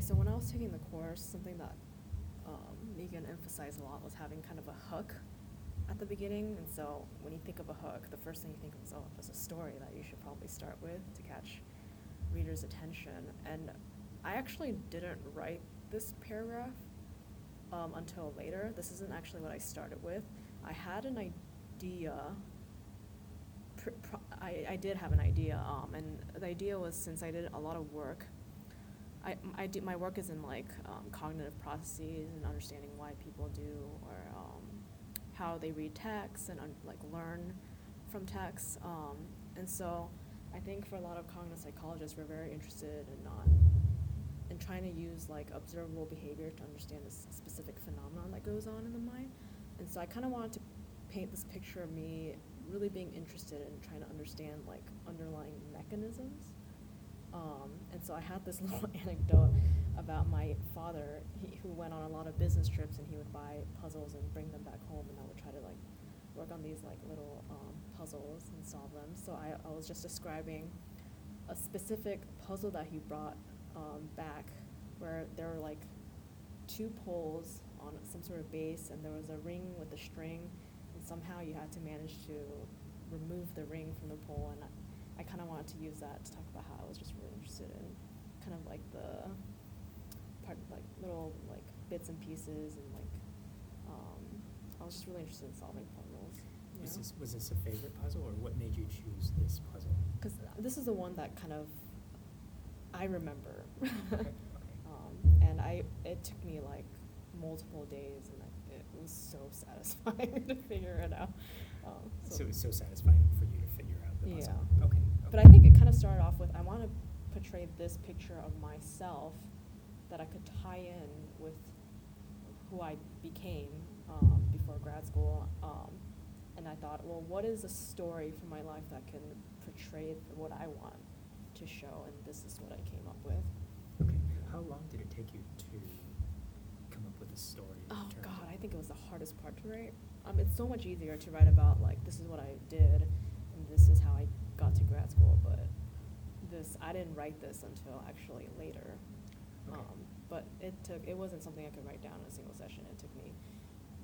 so when I was taking the course, something that Megan emphasized a lot was having kind of a hook at the beginning. And so when you think of a hook, the first thing you think of is a story that you should probably start with to catch readers' attention. And I actually didn't write this paragraph until later. This isn't actually what I started with. I had an idea. I did have an idea, and the idea was, since I did a lot of work, my work is in like cognitive processes and understanding why people do, or how they read text and like learn from text. And so I think for a lot of cognitive psychologists, we're very interested in trying to use like observable behavior to understand this specific phenomenon that goes on in the mind. And so I kind of wanted to paint this picture of me really being interested in trying to understand like underlying mechanisms. And so I had this little anecdote about my father, who went on a lot of business trips, and he would buy puzzles and bring them back home, and I would try to like work on these like little puzzles and solve them. So I was just describing a specific puzzle that he brought back, where there were like two poles on some sort of base, and there was a ring with a string, and somehow you had to manage to remove the ring from the pole. And I kind of wanted to use that to talk about how I was just really interested in kind of like the part, like little like bits and pieces, and like I was just really interested in solving puzzles. Was this a favorite puzzle, or what made you choose this puzzle? Because this is the one that kind of I remember. Okay. And it took me like multiple days, and it was so satisfying to figure it out. So it was so satisfying for you to figure out the puzzle. Yeah. Okay. But I think it kind of started off with, I want to portray this picture of myself that I could tie in with who I became before grad school. And I thought, well, what is a story from my life that can portray what I want to show? And this is what I came up with. Okay. How long did it take you to come up with a story? Oh, God, I think it was the hardest part to write. It's so much easier to write about, like, this is what I did, and this is how I got to grad school, but I didn't write this until actually later. Okay. But it wasn't something I could write down in a single session. It took me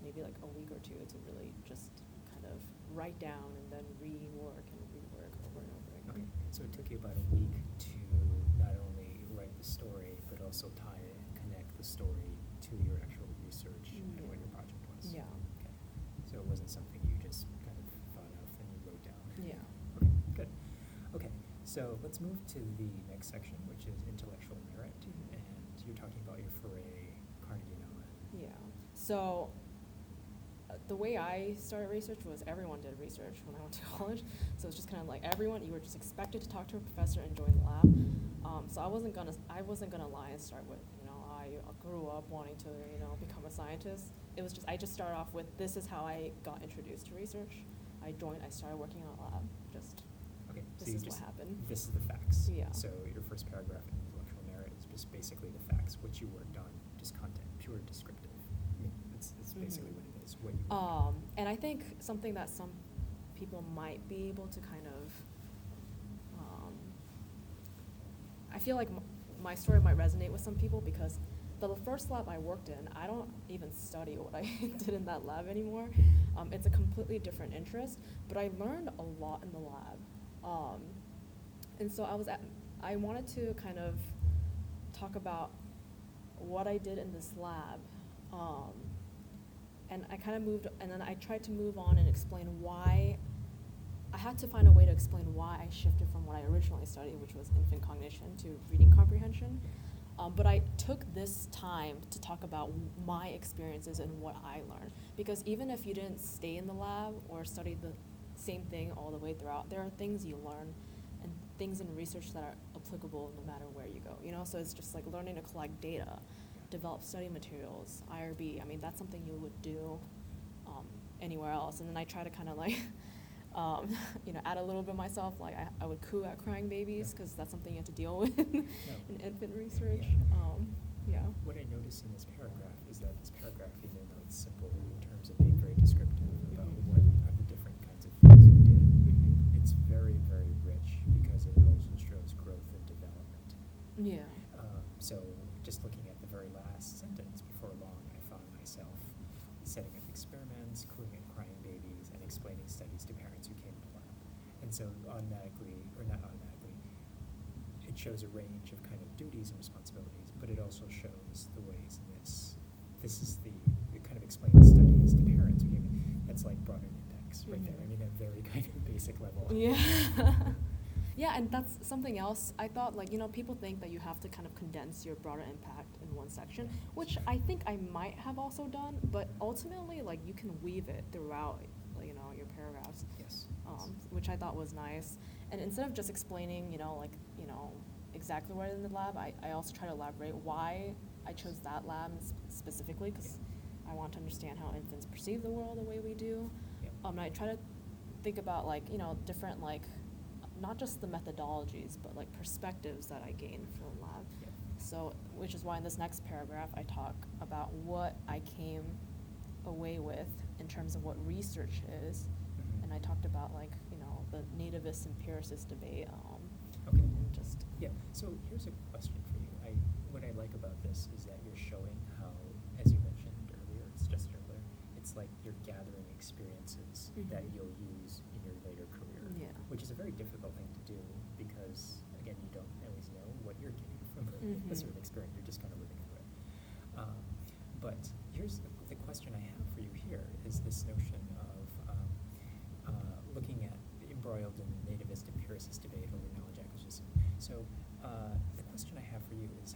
maybe like a week or two to really just kind of write down and then rework over and over again. Okay, so it took you about a week to not only write the story, but also tie it and connect the story to your actual research and what your project was. Yeah. Okay, so it wasn't something you just kind of thought of and you wrote down. Yeah. Okay, good. Okay, so let's move to the next section, which is intellectual merit, and you're talking about your foray, Carnegie Mellon. Yeah. So the way I started research was everyone did research when I went to college. So it's just kind of like you were just expected to talk to a professor and join the lab. So I wasn't gonna lie and start with, I grew up wanting to, become a scientist. It was just, I just started off with, this is how I got introduced to research. I started working in a lab. Okay, This is what happened. This is the facts. Yeah. So your first paragraph in intellectual merit is just basically the facts, what you worked on, just content, pure descriptive. I mean, it's basically what it is, what you worked on. And I think something that some people might be able to kind of, I feel like my story might resonate with some people, because the first lab I worked in, I don't even study what I did in that lab anymore. It's a completely different interest, but I learned a lot in the lab. And so I wanted to kind of talk about what I did in this lab. And I kind of and then I tried to move on and explain why. I had to find a way to explain why I shifted from what I originally studied, which was infant cognition, to reading comprehension. But I took this time to talk about my experiences and what I learned. Because even if you didn't stay in the lab or study the same thing all the way throughout, there are things you learn and things in research that are applicable no matter where you go. So it's just like learning to collect data, develop study materials, IRB. I mean, that's something you would do anywhere else. And then I try to kind of like add a little bit of myself. Like I would coo at crying babies, because that's something you have to deal with in infant research. Yeah. What I noticed in this paragraph is that this paragraph, even though it's simple in terms of being very descriptive about what are the different kinds of things you did, it's very, very rich, because it also shows growth and development. Yeah. So just looking at the very last sentence, before long I found myself setting up experiments, cooing and crying babies, and explaining studies to parents who came to lab. And so automatically, or not automatically, it shows a range of kind of duties and responsibilities, but it also shows the ways in which this is the kind of explaining studies to parents who came in. That's like broader index right there. I mean, a very kind of basic level. Yeah. Yeah, and that's something else. I thought, like, people think that you have to kind of condense your broader impact in one section, which I think I might have also done, but ultimately, like, you can weave it throughout, your paragraphs. Yes. Which I thought was nice. And instead of just explaining, exactly what in the lab, I also try to elaborate why I chose that lab specifically, because I want to understand how infants perceive the world the way we do. Yep. And I try to think about, different, not just the methodologies, but perspectives that I gain from lab. Yep. So, which is why in this next paragraph I talk about what I came away with in terms of what research is, and I talked about the nativist empiricist debate. Okay. And just So here's a question for you. What I like about this is that you're showing how, as you mentioned earlier, it's like you're gathering experiences that you'll use in your later career. Yeah. Which is a very difficult thing to do because, again, you don't always know what you're getting from a certain experience. You're just kind of living through it. But here's the question I have for you here is this notion of looking at embroiled in nativist empiricist debate over knowledge acquisition. So the question I have for you is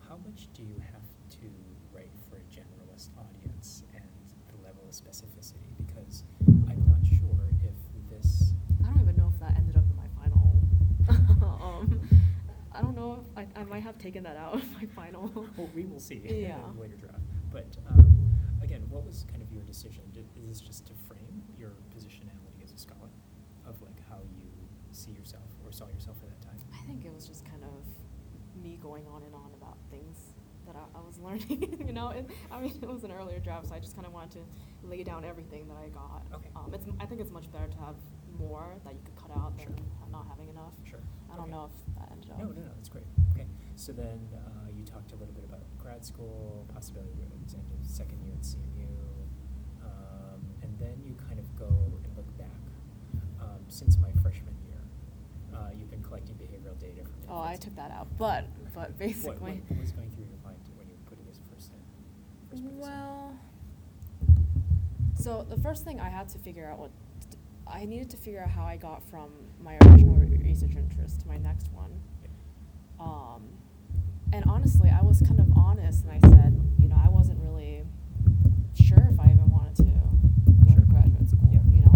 how much do you have to write for a generalist audience and the level of specificity? Because I'm not sure if this... I don't even know if that ended up in my final. I don't know if I might have taken that out of my final. Well, we will see Yeah. in a later draft. But again, what was kind of your decision? Is this just to frame your positionality as a scholar of how you see yourself or saw yourself at that time? I think it was just kind of me going on and on about things that I was learning. It was an earlier draft, so I just kind of wanted to lay down everything that I got. Okay. I think it's much better to have more that you could cut out than not having enough. Sure. I don't know if that ended up. No, that's great. Okay. So then you talked a little bit about grad school, possibility of end of second year at CMU, and then you kind of go and look back. Since my freshman year, you've been collecting behavioral data from Oh, I took that out, but basically. What was going through your mind when you were putting this first in? Well, so the first thing I had to figure out I needed to figure out how I got from my original research interest to my next one. And honestly, I was kind of honest, and I said, I wasn't really sure if I even wanted to go to graduate school,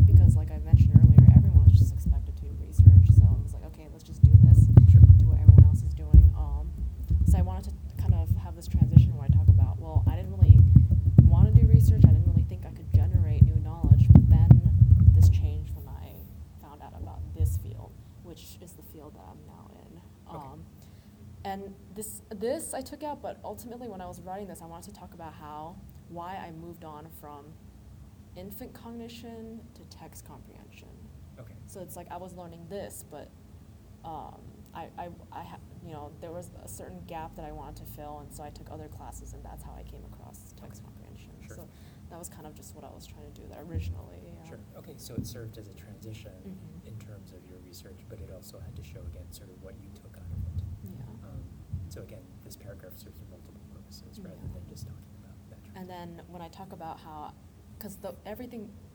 because like I mentioned earlier, everyone was just expected to do research. So I was like, okay, let's just do this, do what everyone else is doing. So I wanted to kind of have this transition where I talk about, well, I didn't really want to do research. I didn't really think I could generate new knowledge, but then this changed when I found out about this field, which is the field that I'm now in. And this I took out, but ultimately when I was writing this, I wanted to talk about why I moved on from infant cognition to text comprehension. Okay. So it's like I was learning this, but there was a certain gap that I wanted to fill, and so I took other classes, and that's how I came across text comprehension. Sure. So that was kind of just what I was trying to do there originally. Yeah. Sure. Okay, so it served as a transition in terms of your research, but it also had to show again sort of what you took out of it. Yeah. So again, this paragraph serves multiple purposes rather than just talking about that. And then when I talk about how, because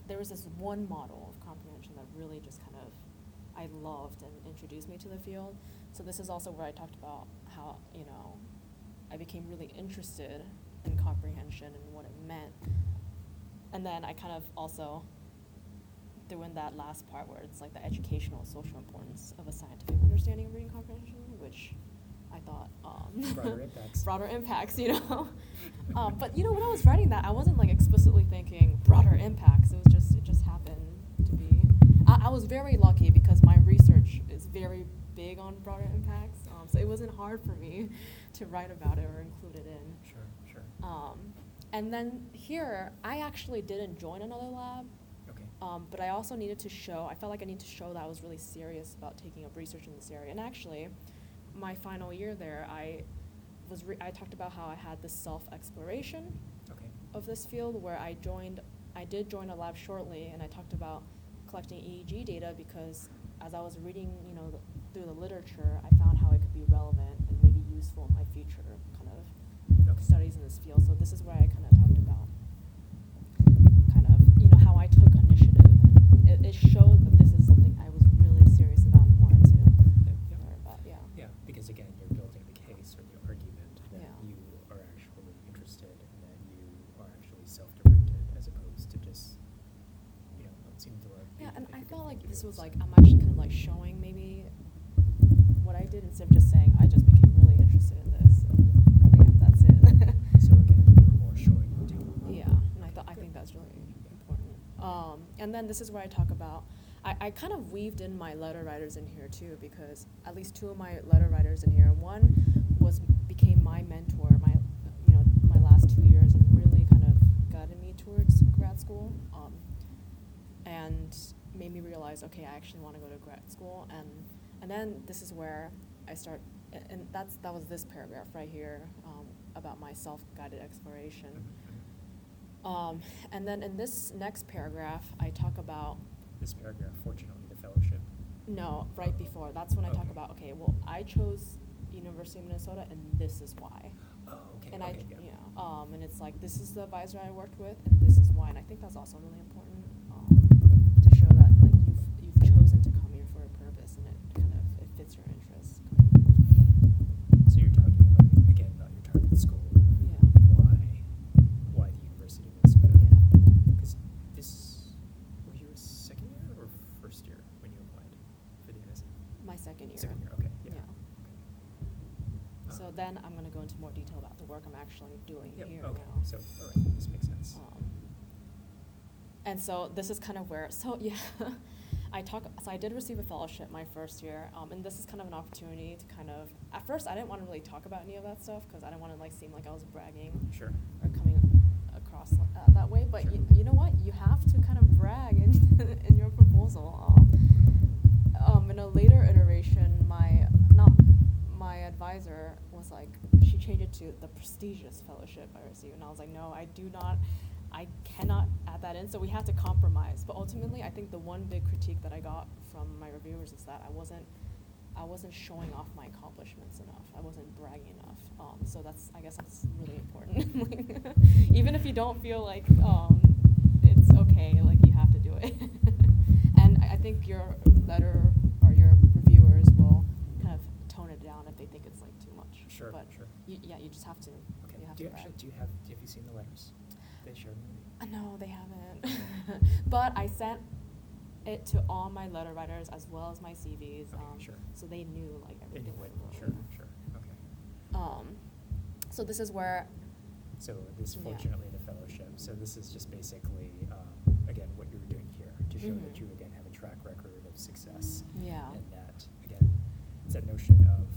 there was this one model of comprehension that really just kind of I loved and introduced me to the field. So this is also where I talked about how I became really interested in comprehension and what it meant. And then I kind of also threw in that last part where it's like the educational and social importance of a scientific understanding of reading comprehension, which I thought broader impacts. Broader impacts, but when I was writing that, I wasn't explicitly thinking broader impacts. It just happened to be. I was very lucky because my research is very big on broader impacts, so it wasn't hard for me to write about it or include it in. Sure. And then here, I actually didn't join another lab. Okay. But I also needed to show. I felt like I needed to show that I was really serious about taking up research in this area. And actually, my final year there, I talked about how I had this self-exploration Okay. of this field where I did join a lab shortly, and I talked about collecting EEG data because as I was reading, through the literature, I found how it could be relevant and maybe useful in my future kind of Okay. studies in this field. So this is where I kind of talked about how I took initiative, and it showed that this is something I was really serious about and wanted to learn about. Yeah. Yeah, because again, you're building the case or the argument that you are actually interested and that you are actually self-directed as opposed to just, seeming to love. Yeah, and I felt like this was like, I'm actually kind of like showing maybe what I did instead of just saying, I just became really interested in this, and bam, that's it. So again, you were more showing what you do. Yeah, and I think that's really important. And then this is where I talk about, I kind of weaved in my letter writers in here too, because at least two of my letter writers in here, one became my mentor, my last 2 years, and really kind of guided me towards grad school, and made me realize, okay, I actually want to go to grad school, and then this is where I start, and that was this paragraph right here, about my self-guided exploration. And then in this next paragraph, I talk about... This paragraph, fortunately, the fellowship. No, right before. That's when I talk about, okay, well, I chose University of Minnesota, and this is why. Oh, okay. And okay, and it's like, this is the advisor I worked with, and this is why. And I think that's also really important, to show that like you've chosen to come here for a purpose, and it fits your interests. So you're talking about, again, about your target school. Yeah. Why the University of Minnesota? Yeah. Because were you a second year or first year when you applied for the MSc? My second year. Second year, okay. Yeah. So then I'm going to go into more detail about the work I'm actually doing here Okay. now. So, all right, this makes sense. And so this is kind of where, I did receive a fellowship my first year, and this is kind of an opportunity to kind of, at first I didn't want to really talk about any of that stuff because I didn't want to like seem like I was bragging Sure. or coming across that way, but Sure. you know what, you have to kind of brag in your proposal. In a later iteration, my advisor was like, she changed it to the prestigious fellowship I received, and I was like, no, I cannot add that in, so we had to compromise. But ultimately, I think the one big critique that I got from my reviewers is that I wasn't showing off my accomplishments enough. I wasn't bragging enough. So I guess that's really important. Even if you don't feel like it's okay, like you have to do it. And I think your letter or your reviewers will kind of tone it down if they think it's like too much. Sure. But Sure. you just have to. Okay. You have Do to you brag. actually have you seen the letters they shared with you? No, they haven't. But I sent it to all my letter writers as well as my CVs. Okay, sure. So they knew like everything. Anyway, was sure. Okay. So this is where. So this, Yeah. fortunately, the fellowship. So this is just basically, again, what you're doing here to show that you again have a track record of success. Yeah. And that again, it's that notion of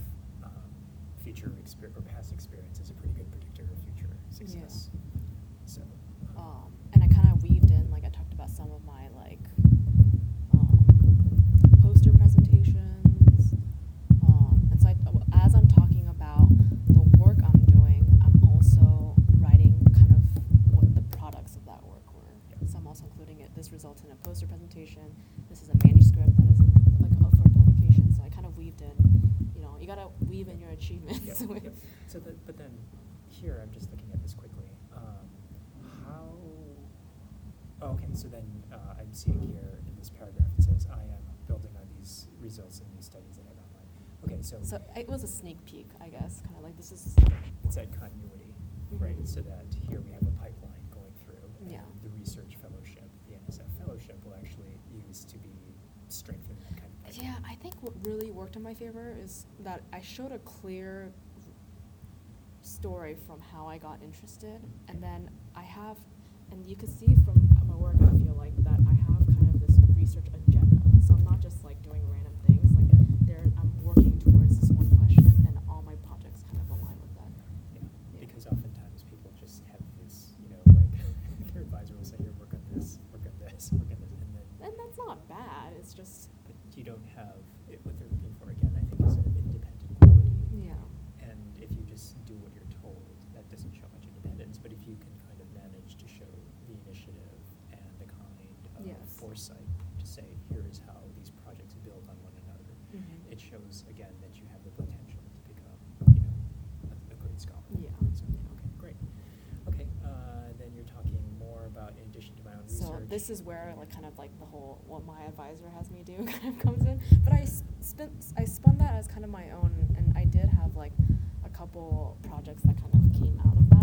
future experience or past experience is a pretty good predictor of future success. Yeah. So. And I kind of weaved in, like I talked about some of my like poster presentations. And so as I'm talking about the work I'm doing, I'm also writing kind of what the products of that work were. Yeah. So I'm also including it. This results in a poster presentation. This is a manuscript that is up for publication. So I kind of weaved in, you gotta weave in your achievements. Yep. So but then here I'm just looking at this quickly. Okay, so then I'm seeing here in this paragraph it says, I am building on these results and these studies that I've outlined. Okay, so it was a sneak peek, I guess, kind of like this is. it's that continuity, right? So that here we have a pipeline going through, and Yeah. the research fellowship, the NSF fellowship, will actually use to be strengthened that kind of pipeline. Yeah, I think what really worked in my favor is that I showed a clear story from how I got interested, and then and you can see from my work, I feel like that I have kind of this research agenda. So I'm not just like doing random things. Like I'm working towards this one question, and all my projects kind of align with that. Yeah. Yeah. Because oftentimes people just have this, like their advisor will say, here, work on this, and then. And that's not bad. It's just. But you don't have what they're looking for again. I think is an independent quality site to say, here is how these projects build on one another. Mhm. It shows, again, that you have the potential to become, a great scholar. Yeah. So, okay, great. Okay, then you're talking more about, in addition to my own So research. this is where like kind of like the whole what my advisor has me do kind of comes in. But I spun that as kind of my own, and I did have like a couple projects that kind of came out of that.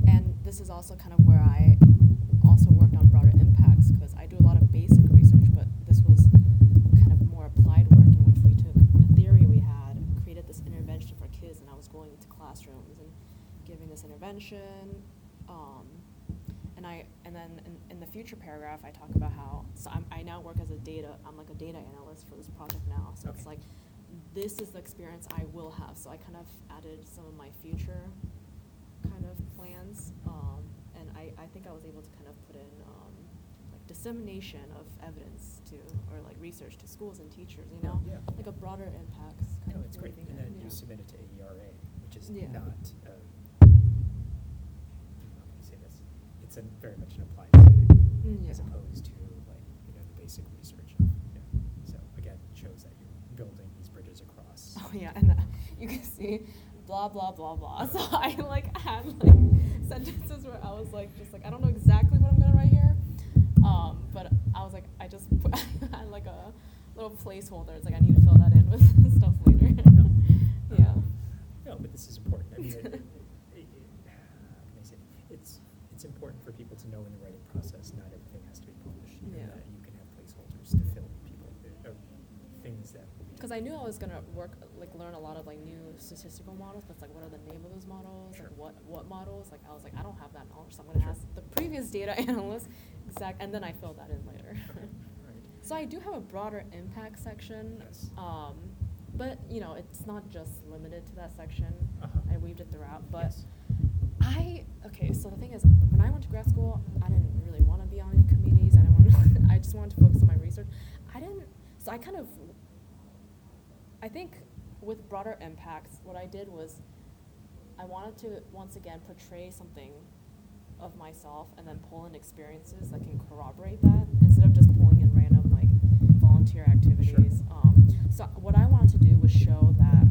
And this is also kind of where I also worked on broader impacts, because I do a lot of basic research, but this was kind of more applied work in which we took a theory we had, created this intervention for kids, and I was going into classrooms and giving this intervention. And then in the future paragraph, I talk about how, so I now work as I'm like a data analyst for this project now. So Okay. it's like, this is the experience I will have. So I kind of added some of my future kind of plans. And I think I was able to kind of put in like dissemination of evidence to, or like research to schools and teachers, you know? Yeah. Like a broader impacts. No, it's great. weaving And in, then yeah. you submit it to AERA, which is Yeah. not, how can I say this? It's very much an applied setting, as Yeah. opposed to like, the basic research of, So again, it shows that you're building these bridges across. Oh yeah, and you can see blah blah blah blah. So I like had like sentences where I was like, just like, I don't know exactly what I'm gonna write here, but I was like, I just put I had like a little placeholder. It's like I need to fill that in with stuff later. Yeah. No, but this is important. I mean, how can I say? It's important for people to know in the writing process, not everything has to be published. And Yeah. that you can have placeholders to fill people, things that will be. Because I knew I was gonna learn a lot of like new statistical models, but it's like, what are the name of those models? Sure. Like what models? Like I was like, I don't have that knowledge, so I'm gonna Sure. ask the previous data analyst and then I filled that in later. Okay. Right. So I do have a broader impact section, Yes. but it's not just limited to that section. Uh-huh. I weaved it throughout, but Yes. okay. So the thing is, when I went to grad school, I didn't really want to be on any committees. I didn't want. I just wanted to focus on my research. So I think with broader impacts, what I did was I wanted to once again portray something of myself and then pull in experiences that can corroborate that instead of just pulling in random like volunteer activities. Sure. So what I wanted to do was show that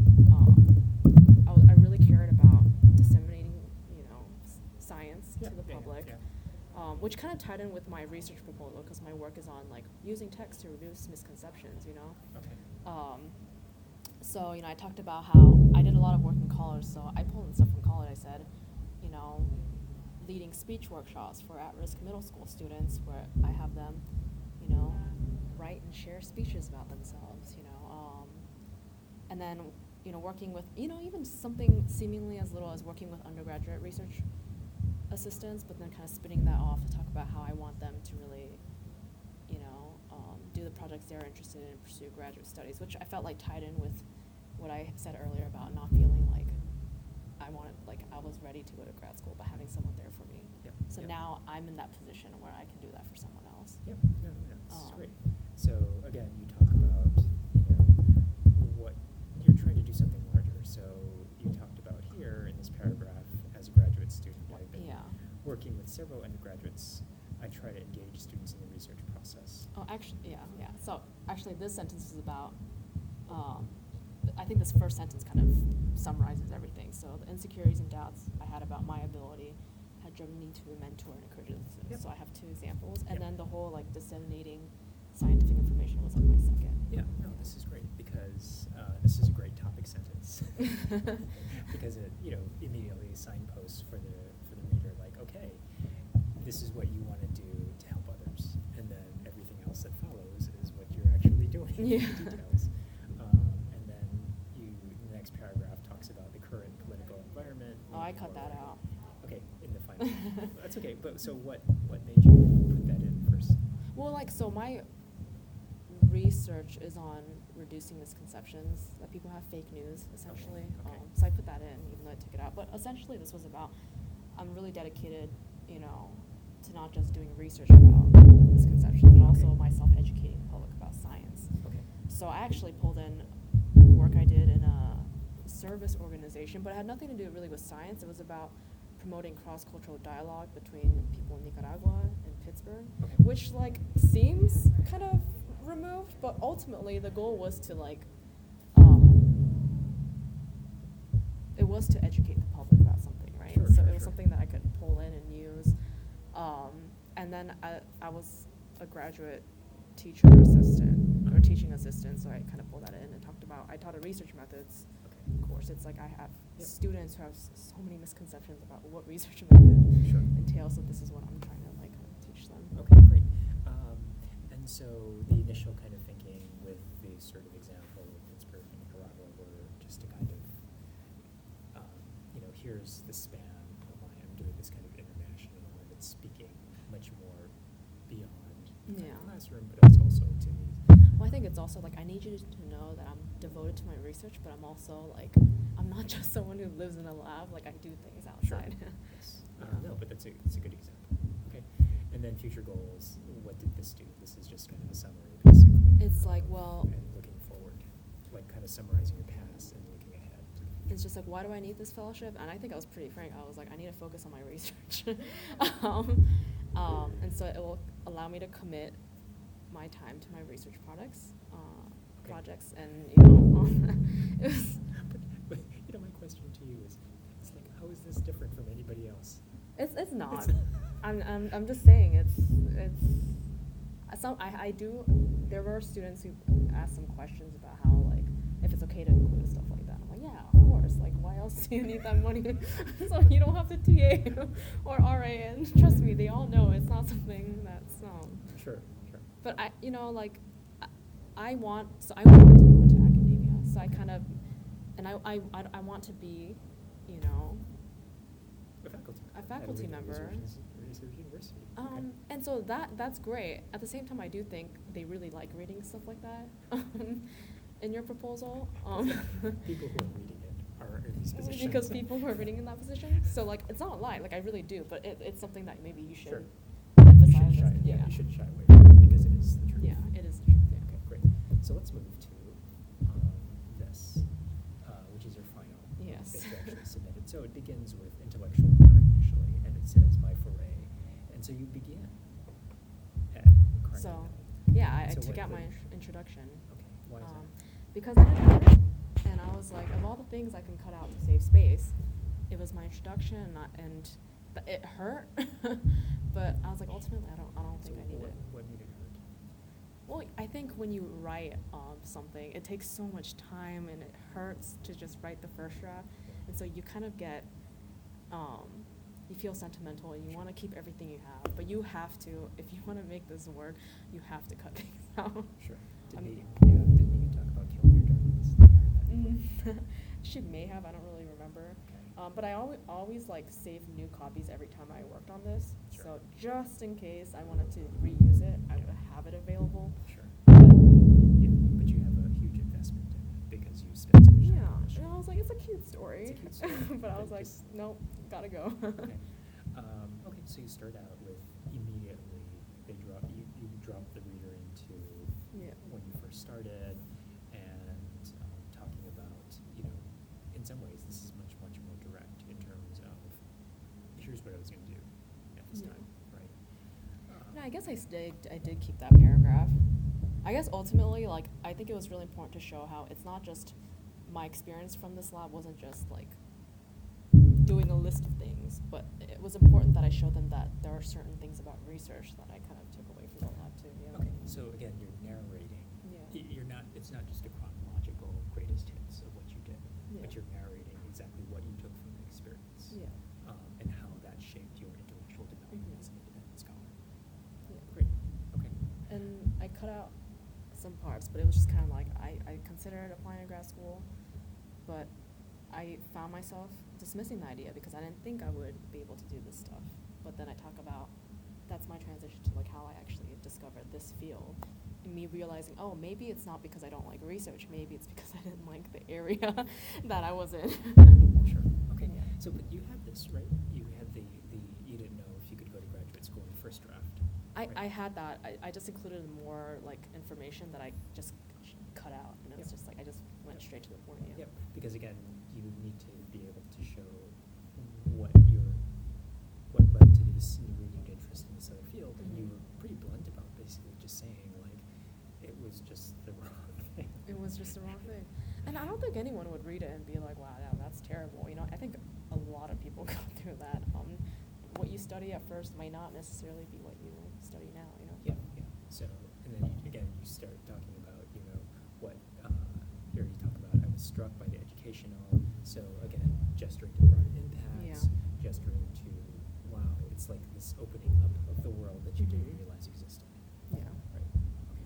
I really cared about disseminating, science Yeah, to the yeah, public. yeah. Which kind of tied in with my research proposal, because my work is on like using text to reduce misconceptions, Okay. So, I talked about how I did a lot of work in college, so I pulled in stuff from college. I said, leading speech workshops for at-risk middle school students where I have them, write and share speeches about themselves, and then, working with, even something seemingly as little as working with undergraduate research assistants, but then kind of spinning that off to talk about how I want them to really, do the projects they're interested in and pursue graduate studies, which I felt like tied in with what I said earlier about not feeling like I was ready to go to grad school, but having someone there for me. Yep. So Yep. now I'm in that position where I can do that for someone else. Yep. No, this is great. Um, So again, you talk about, what you're trying to do something larger. So you talked about here in this paragraph, as a graduate student, I've been Yeah. working with several undergraduates. I try to engage students in the research process. Oh, actually, yeah. So actually, this sentence is about. I think this first sentence kind of summarizes everything. So the insecurities and doubts I had about my ability had driven me to mentor and encourage the students. Yep. So I have two examples, and Yep. then the whole like disseminating scientific information was like my second. Yeah, no, this is great because this is a great topic sentence because it, immediately signposts for the reader, like, okay, this is what you want to do to help others, and then everything else that follows is what you're actually doing. Yeah. The details. And then the next paragraph talks about the current political environment. Oh, I moving cut that forward. out. Okay, in the final. That's okay. But so what made you put that in first? Well, so my research is on reducing misconceptions that people have fake news, essentially. Okay. So I put that in, even though I took it out. But essentially, this was about I'm really dedicated, to not just doing research about misconceptions, but also myself educating the public about science. Okay. So I actually pulled in work I did in a service organization, but it had nothing to do really with science. It was about promoting cross-cultural dialogue between people in Nicaragua and Pittsburgh, Okay. which like seems kind of removed, but ultimately the goal was to like, it was to educate the public about something, right? Sure, So sure, it was sure. something that I could pull in and use. And then I was a graduate teacher assistant or teaching assistant, so I kind of pulled that in and talked about, I taught a research methods Okay. course. It's like I have Yep. students who have so many misconceptions about what research method Sure. entails, so this is what I'm trying to like teach them. Okay, great. And so the initial kind of thinking with the sort of example of Pittsburgh and Nicaragua were just to kind of, here's the span of why I'm doing this kind of international, and it's speaking much more beyond the Yeah. classroom, but it's also to the. Well, I think it's also like I need you to know that I'm devoted to my research, but I'm also like, I'm not just someone who lives in a lab. Like I do things Sure. outside. Yes. Yeah. No, but it's a good example. Okay. And then future goals. What did this do? This is just kind of a summary, basically. It's like, well, And looking forward, like kind of summarizing your past and looking ahead to the future. it's just like, why do I need this fellowship? And I think I was pretty frank. I was like, I need to focus on my research. And so it will allow me to commit my time to my research Okay. projects, and you know, it was. But my question to you is, it's like, how is this different from anybody else? It's not. I'm just saying it's some I do. There were students who asked some questions about how like if it's okay to include stuff like that. I'm like, yeah, of course. Like, why else do you need that money? So you don't have to TA or RA, and trust me, they all know it's not something that's Sure, sure. But I want to go into academia. So I kind of, and I want to be, A faculty. A faculty At a member. research university. Okay. And so that's great. At the same time, I do think they really like reading stuff like that in your proposal. People who are reading it are in these positions. Because people who are reading in that position. So like, it's not a lie. Like I really do, but it's something that maybe you should Sure. emphasize. You should shy, Yeah. you should shy away from it because it is the truth. Yeah, it is the truth. Yeah. Okay, great. So let's move to this, which is your final Yes. that you actually submitted. So it begins with intellectual merit initially, and it says my foray. And so you began at Carnegie So, Mellon. yeah, I So took what- out my what- introduction. Okay, why is that? Because I didn't have it, and I was like, of all the things I can cut out to save space, it was my introduction, it hurt. But I was like, ultimately, I don't think I need it. What made it hurt? Well, I think when you write something, it takes so much time, and it hurts to just write the first draft, and so you kind of get, you feel sentimental, and you want to keep everything you have, but you have to, if you want to make this work, you have to cut things out. Sure. I mean- Didn't you talk about killing your darlings? I heard that. She may have, I don't really remember. Okay. But I always like save new copies every time I worked on this. Sure. So just in case I wanted to reuse it, I would have it available. Sure. But Yeah, but you have a huge investment in it because you spent so much time yeah, on it. and I was like, it's a cute story. It's a cute story, But I but was like, just- nope, gotta go. Okay. Okay, so you start out with immediately you drop the reader into Yeah. when you first started, and talking about, in some ways this is much more direct in terms of here's what I was going to do at this Yeah. time, right? No, I guess I did keep that paragraph. I guess ultimately, like, I think it was really important to show how it's not just my experience from this lab wasn't just like doing a list of things, but it was important that I showed them that there are certain things about research that I kind of took away from the lab too. Yeah. Okay, so again, you're narrating. Yeah. It's not just a chronological greatest hits of what you did, Yeah. but you're narrating exactly what you took from the experience. Yeah. And how that shaped your intellectual development Mhm. as an independent scholar. Yeah. Great. Okay. And I cut out some parts, but it was just kind of like I considered applying to grad school, but I found myself dismissing the idea because I didn't think I would be able to do this stuff. But then I talk about that's my transition to like how I actually discovered this field, and me realizing, oh, maybe it's not because I don't like research, maybe it's because I didn't like the area that I was in. Sure. Okay. Yeah. So, but you had this, right? You had the you didn't know if you could go to graduate school in the first draft. I right? had that. I just included more like information that I just cut out, and it was Yep. just like I just went straight to the point. Yeah. Yep. Because again, you need to be able to show what led to the this renewed interest in this other field, and you Mhm. were pretty blunt about basically just saying, like, it was just the wrong thing. It was just the wrong thing. And I don't think anyone would read it and be like, wow, that's terrible. You know, I think a lot of people go through that. What you study at first might not necessarily be what you study now, you know? Yeah. So, and then again, you start talking about, what, here you talk about, I was struck by the educational, so again, gesturing to broader impacts, Yeah. gesturing to, wow, it's like this opening up of the world that you didn't Mhm. realize existed. Yeah. Right, okay.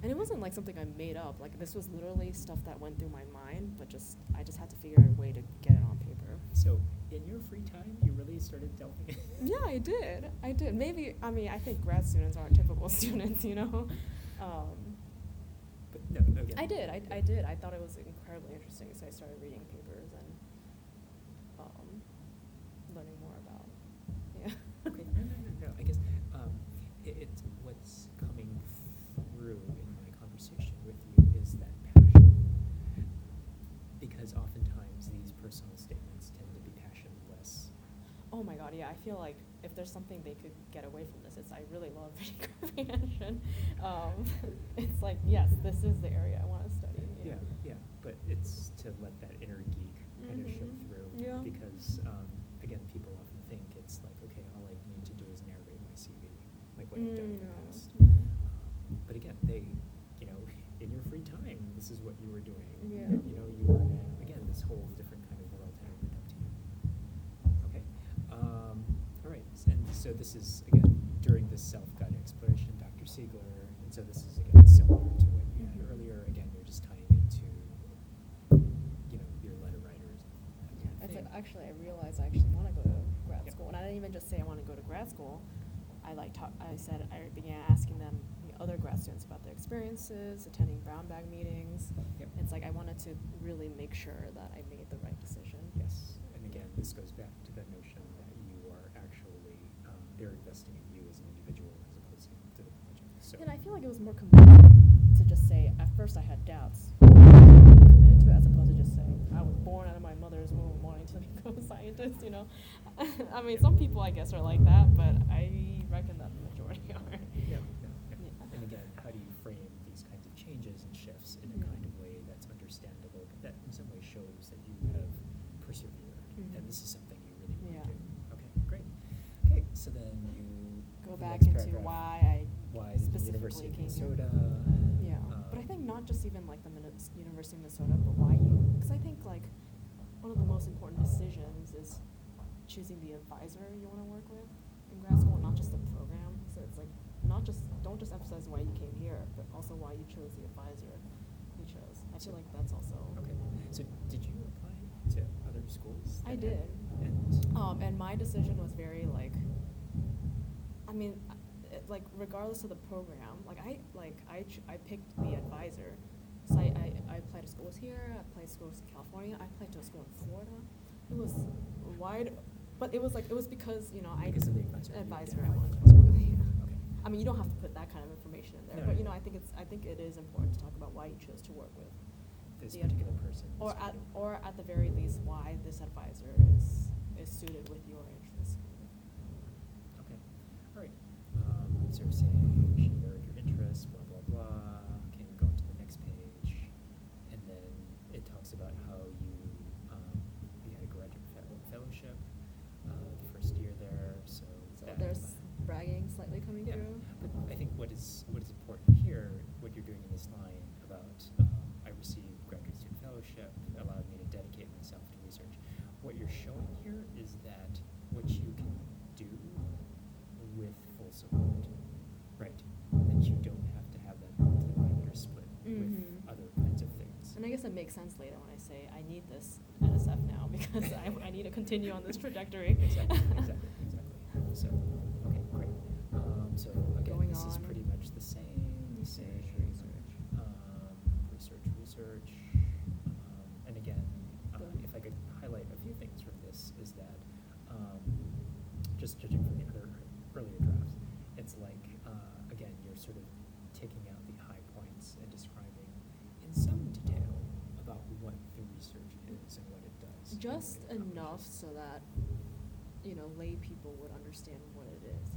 And it wasn't like something I made up. Like, this was literally stuff that went through my mind, but I just had to figure out a way to get it on paper. So, in your free time, you really started delving in? Yeah, I did. Maybe, I think grad students aren't typical students, you know? But no, again. I did. I thought it was incredibly interesting, so I started reading papers and learning more about, yeah. Okay, no. I guess it's what's coming through in my conversation with you is that passion, because oftentimes these personal statements tend to be passionless. Oh my god, yeah, I feel like if there's something they could get away from this, it's I really love reading comprehension. It's like, yes, this is the area I want to study. Yeah, but it's to let that inner geek kind of show Mhm. through, Yeah. because again, people often think it's like, okay, all I need to do is narrate my CV, like what I've done in the past. But again, in your free time, this is what you were doing. Yeah. You were, again, this whole different kind of world had opened up to you. Okay. All right. And so this is, again, during this self-guided exploration, Dr. Siegler, and so this is, again, similar to what you had Mhm. earlier. Again, you're just tying into, your letter writers. It's like, actually, I realized I actually want to go to grad Yep. school, and I didn't even just say I want to go to grad school. I began asking them, other grad students, about their experiences, attending brown bag meetings. Yep. It's like I wanted to really make sure that I made the right decision. Yes, and again, this goes back to the notion that you are actually, they're investing in you as an individual as opposed to the project. So. And I feel like it was more committed to just say, at first I had doubts, committed to it, as opposed to just saying, I was born out of my mother's womb wanting to become a scientist, you know? Some people, I guess, are like that, but I reckon that the majority are. Yeah. Yeah. And again, how do you frame these kinds of changes and shifts in a Yeah. kind of way that's understandable, but that in some way shows that you have persevered, and this is something you really want Yeah. to do. Okay, great. Okay, so then you Go the back next into paragraph, why the specifically University of came here. Minnesota. Yeah, but I think not just even like the University of Minnesota, but why you, because I think like one of the most important decisions is choosing the advisor you want to work with in grad school, not just the program. So it's like don't just emphasize why you came here, but also why you chose the advisor you chose. I feel like that's also. Okay, so did you apply to other schools? I that did. had- And my decision was very like, like regardless of the program, I picked the advisor. So I applied to schools here, I applied to schools in California, I applied to a school in Florida. It was wide, but it was because Because of the advisor. advisor Yeah. I wanted to work with. Yeah. Okay. You don't have to put that kind of information in there, No, but no. I think it is important to talk about why you chose to work with This the particular person. or this particular- at the very least why this advisor is suited with your interests. Okay. All right. So we're saying she mirrored your interests, blah, blah, blah. Okay, we go on to the next page. And then it talks about how you had a graduate fellowship the first year there. So that- There's bragging slightly coming Yeah. through. But I think what is important here, what you're doing in this line about I received graduate student fellowship, allowed me to dedicate myself to research. What you're showing here is that what you can do with full support, right? That you don't have to have that divided or split with Mhm. other kinds of things. And I guess it makes sense later when I say I need this NSF now because I need to continue on this trajectory. Exactly. So, okay, great. So again, Going this is on. pretty much the same. Research. And again, if I could highlight a few things from this, is that just judging from the earlier drafts, it's like, again, you're sort of taking out the high points and describing in some detail about what the research is and what it does. Just and what it enough accomplishes. so that lay people would understand what it is,